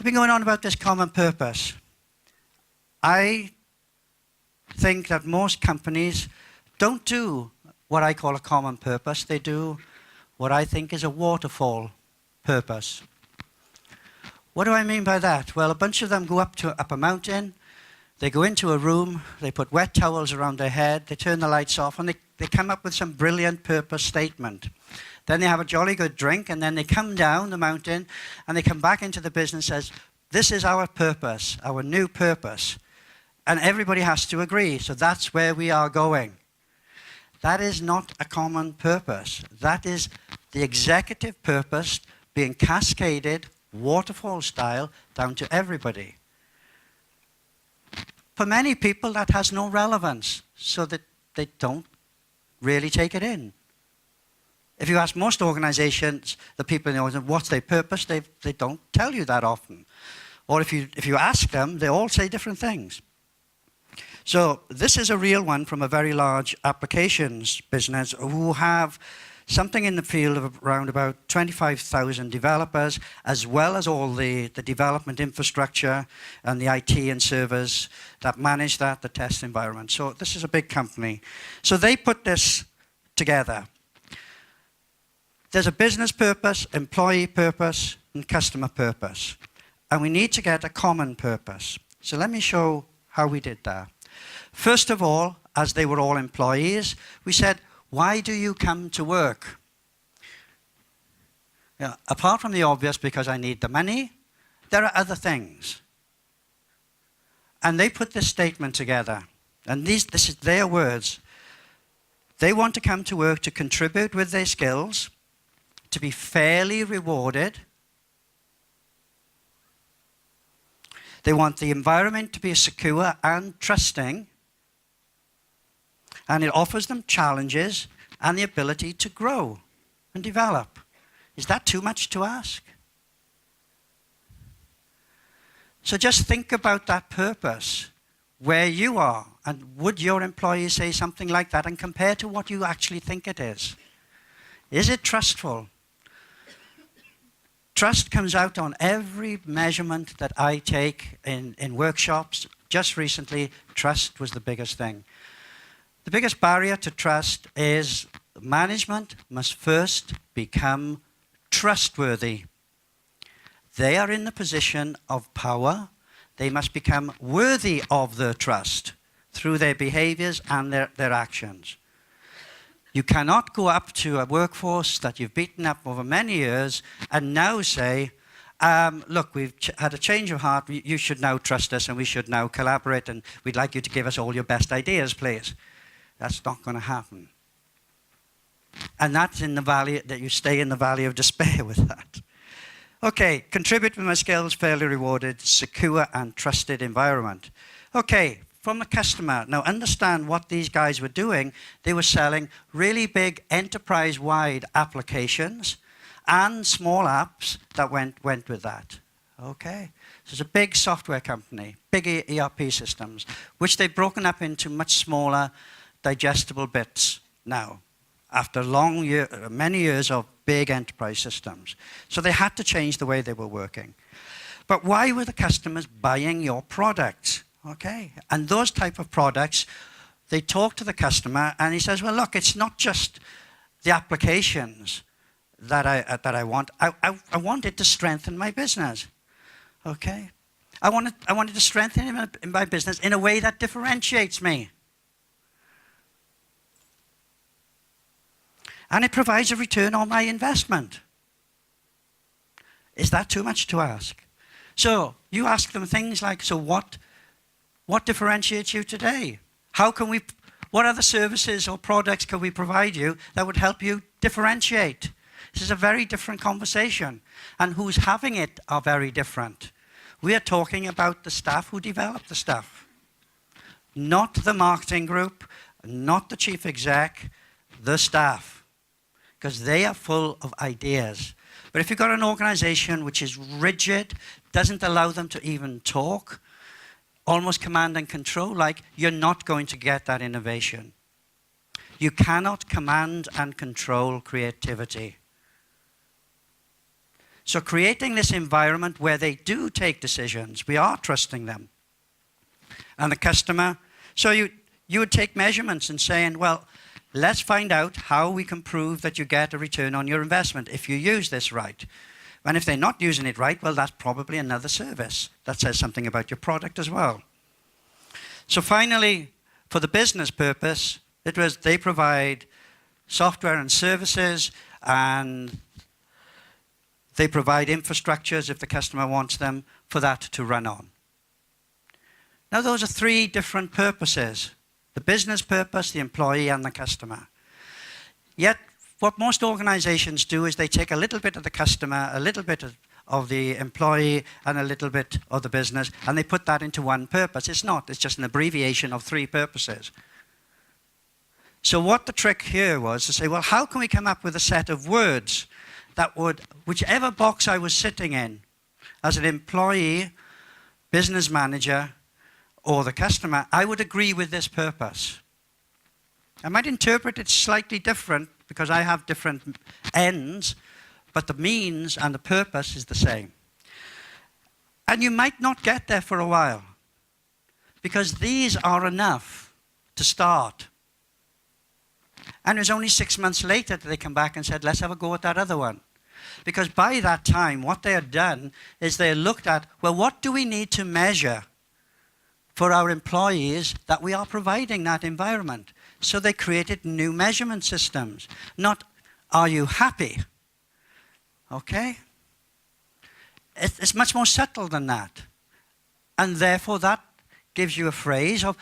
I've been going on about this common purpose. I think that most companies don't do what I call a common purpose. They do what I think is a waterfall purpose. What do I mean by that? Well, a bunch of them go up a mountain, they go into a room, they put wet towels around their head, they turn the lights off, and they come up with some brilliant purpose statement. Then they have a jolly good drink, and then they come down the mountain, and they come back into the business and says, this is our purpose, our new purpose. And everybody has to agree, so that's where we are going. That is not a common purpose. That is the executive purpose being cascaded, waterfall style, down to everybody. For many people, that has no relevance, so that they don't really take it in. If you ask most organizations, the people in the organization, what's their purpose, they don't tell you that often. Or if you ask them, they all say different things. So this is a real one from a very large applications business who have something in the field of around about 25,000 developers, as well as all the development infrastructure and the IT and servers that manage that, the test environment. So this is a big company. So they put this together. There's a business purpose, employee purpose, and customer purpose. And we need to get a common purpose. So let me show how we did that. First of all, as they were all employees, we said, why do you come to work? Yeah, apart from the obvious, because I need the money, there are other things. And they put this statement together. And this is their words. They want to come to work to contribute with their skills, to be fairly rewarded. They want the environment to be secure and trusting. And it offers them challenges and the ability to grow and develop. Is that too much to ask? So just think about that purpose, where you are, and would your employees say something like that and compare to what you actually think it is? Is it trustful? Trust comes out on every measurement that I take in workshops. Just recently, trust was the biggest thing. The biggest barrier to trust is management must first become trustworthy. They are in the position of power. They must become worthy of the trust through their behaviors and their actions. You cannot go up to a workforce that you've beaten up over many years and now say, look, we've had a change of heart. You should now trust us and we should now collaborate and we'd like you to give us all your best ideas, please. That's not going to happen. And that's in the valley, that you stay in the valley of despair with that. Okay, contribute with my skills, fairly rewarded, secure and trusted environment. Okay, from the customer. Now understand what these guys were doing. They were selling really big enterprise-wide applications and small apps that went with that. Okay, so it's a big software company, big ERP systems, which they've broken up into much smaller, digestible bits now, after many years of big enterprise systems. So they had to change the way they were working. But why were the customers buying your products? Okay, and those type of products, they talk to the customer and he says, well, look, it's not just the applications that I want. I want it to strengthen my business. Okay, I wanted to strengthen in my business in a way that differentiates me. And it provides a return on my investment. Is that too much to ask? So you ask them things like, so what differentiates you today? What other services or products can we provide you that would help you differentiate? This is a very different conversation. And who's having it are very different. We are talking about the staff who develop the stuff. Not the marketing group, not the chief exec, the staff. Because they are full of ideas. But if you've got an organization which is rigid, doesn't allow them to even talk, almost command and control, like, you're not going to get that innovation. You cannot command and control creativity. So creating this environment where they do take decisions, we are trusting them. And the customer, so you would take measurements and saying, well, let's find out how we can prove that you get a return on your investment if you use this right. And if they're not using it right, well, that's probably another service that says something about your product as well. So finally, for the business purpose, it was they provide software and services, and they provide infrastructures if the customer wants them for that to run on. Now those are three different purposes: the business purpose, the employee, and the customer. Yet what most organizations do is they take a little bit of the customer, a little bit of the employee, and a little bit of the business, and they put that into one purpose. It's not, it's just an abbreviation of three purposes. So what the trick here was to say, well, how can we come up with a set of words that would, whichever box I was sitting in, as an employee, business manager, or the customer, I would agree with this purpose. I might interpret it slightly different because I have different ends, but the means and the purpose is the same. And you might not get there for a while, because these are enough to start. And it was only 6 months later that they come back and said, let's have a go at that other one. Because by that time, what they had done is they looked at, well, what do we need to measure for our employees that we are providing that environment? So they created new measurement systems. Not, are you happy? Okay? It's much more subtle than that. And therefore, that gives you a phrase of,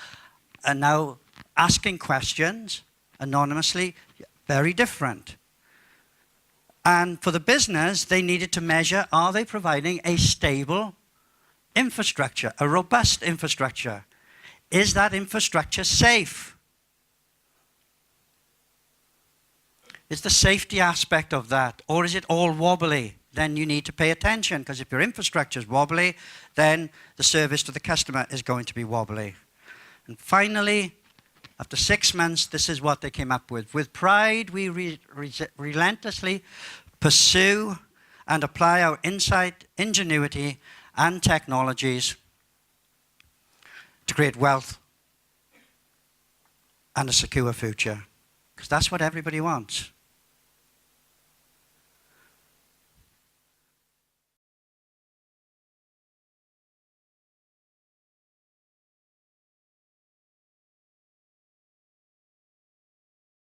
and now asking questions anonymously, very different. And for the business, they needed to measure, are they providing a stable infrastructure, a robust infrastructure? Is that infrastructure safe? Is the safety aspect of that, or is it all wobbly? Then you need to pay attention, because if your infrastructure is wobbly, then the service to the customer is going to be wobbly. And finally, after 6 months, this is what they came up with. With pride, we relentlessly pursue and apply our insight, ingenuity, and technologies to create wealth and a secure future. Because that's what everybody wants.